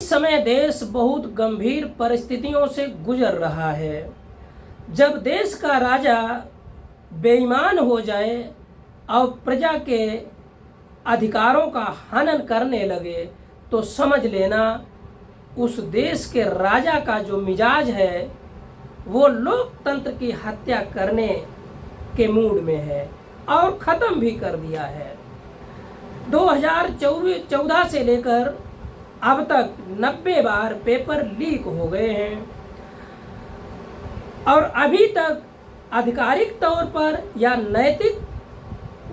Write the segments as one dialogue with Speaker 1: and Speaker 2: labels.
Speaker 1: समय देश बहुत गंभीर परिस्थितियों से गुजर रहा है। जब देश का राजा बेईमान हो जाए और प्रजा के अधिकारों का हनन करने लगे तो समझ लेना उस देश के राजा का जो मिजाज है वो लोकतंत्र की हत्या करने के मूड में है और ख़त्म भी कर दिया है। 2014 से लेकर अब तक 90 बार पेपर लीक हो गए हैं और अभी तक आधिकारिक तौर पर या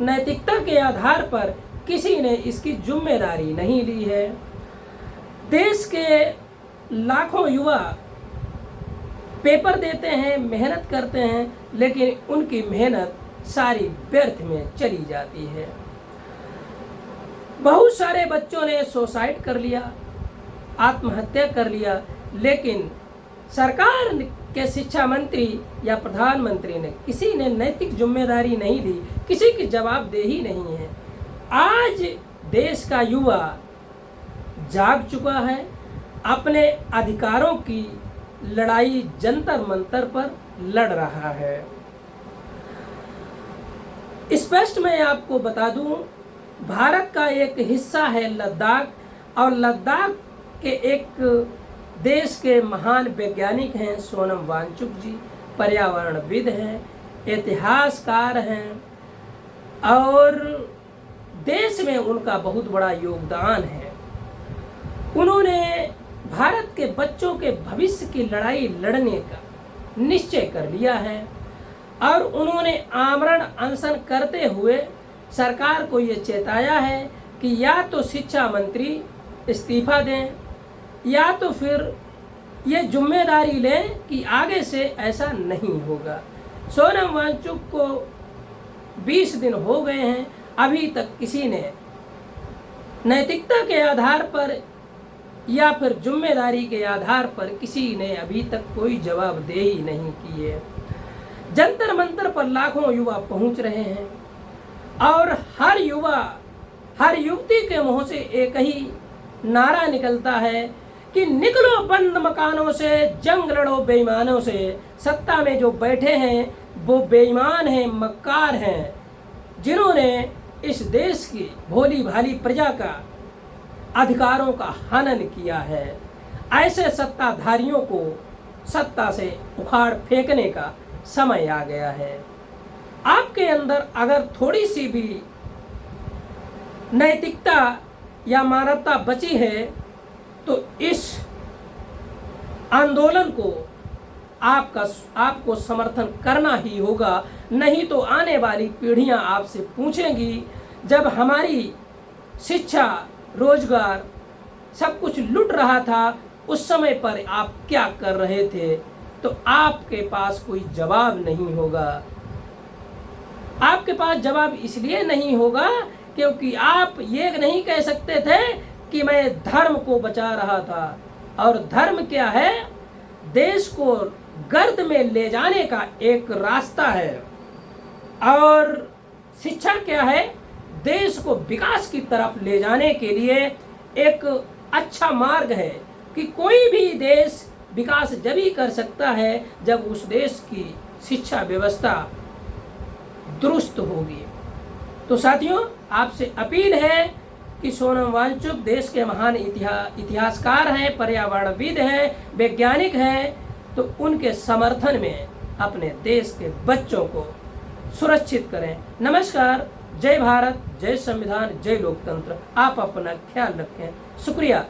Speaker 1: नैतिकता के आधार पर किसी ने इसकी जिम्मेदारी नहीं ली है। देश के लाखों युवा पेपर देते हैं, मेहनत करते हैं, लेकिन उनकी मेहनत सारी व्यर्थ में चली जाती है। बहुत सारे बच्चों ने सुसाइड कर लिया, आत्महत्या कर लिया, लेकिन सरकार के शिक्षा मंत्री या प्रधानमंत्री ने किसी ने नैतिक जिम्मेदारी नहीं ली, किसी की जवाबदेही नहीं है। आज देश का युवा जाग चुका है, अपने अधिकारों की लड़ाई जंतर मंतर पर लड़ रहा है। स्पष्ट मैं आपको बता दूं, भारत का एक हिस्सा है लद्दाख और लद्दाख के एक देश के महान वैज्ञानिक हैं सोनम वांगचुक जी, पर्यावरणविद हैं, इतिहासकार हैं और देश में उनका बहुत बड़ा योगदान है। उन्होंने भारत के बच्चों के भविष्य की लड़ाई लड़ने का निश्चय कर लिया है और उन्होंने आमरण अनशन करते हुए सरकार को ये चेताया है कि या तो शिक्षा मंत्री इस्तीफा दें या तो फिर ये जिम्मेदारी लें कि आगे से ऐसा नहीं होगा। सोनम वांगचुक को 20 दिन हो गए हैं, अभी तक किसी ने नैतिकता के आधार पर या फिर जिम्मेदारी के आधार पर किसी ने अभी तक कोई जवाबदेही नहीं की है। जंतर मंतर पर लाखों युवा पहुंच रहे हैं और हर युवती के मुंह से एक ही नारा निकलता है कि निकलो बंद मकानों से, जंग लड़ो बेईमानों से। सत्ता में जो बैठे हैं वो बेईमान हैं, मक्कार हैं, जिन्होंने इस देश की भोली भाली प्रजा का अधिकारों का हनन किया है। ऐसे सत्ताधारियों को सत्ता से उखाड़ फेंकने का समय आ गया है। आपके अंदर अगर थोड़ी सी भी नैतिकता या मानवता बची है तो इस आंदोलन को आपको समर्थन करना ही होगा, नहीं तो आने वाली पीढ़ियां आपसे पूछेंगी जब हमारी शिक्षा, रोजगार सब कुछ लुट रहा था उस समय पर आप क्या कर रहे थे, तो आपके पास कोई जवाब नहीं होगा। आपके पास जवाब इसलिए नहीं होगा क्योंकि आप ये नहीं कह सकते थे कि मैं धर्म को बचा रहा था। और धर्म क्या है? देश को गर्द में ले जाने का एक रास्ता है। और शिक्षा क्या है? देश को विकास की तरफ ले जाने के लिए एक अच्छा मार्ग है कि कोई भी देश विकास जब ही कर सकता है जब उस देश की शिक्षा व्यवस्था दुरुस्त होगी। तो साथियों, आपसे अपील है कि सोनम वांगचुक देश के महान इतिहासकार हैं, पर्यावरणविद हैं, वैज्ञानिक हैं, तो उनके समर्थन में अपने देश के बच्चों को सुरक्षित करें। नमस्कार, जय भारत, जय संविधान, जय लोकतंत्र। आप अपना ख्याल रखें। शुक्रिया।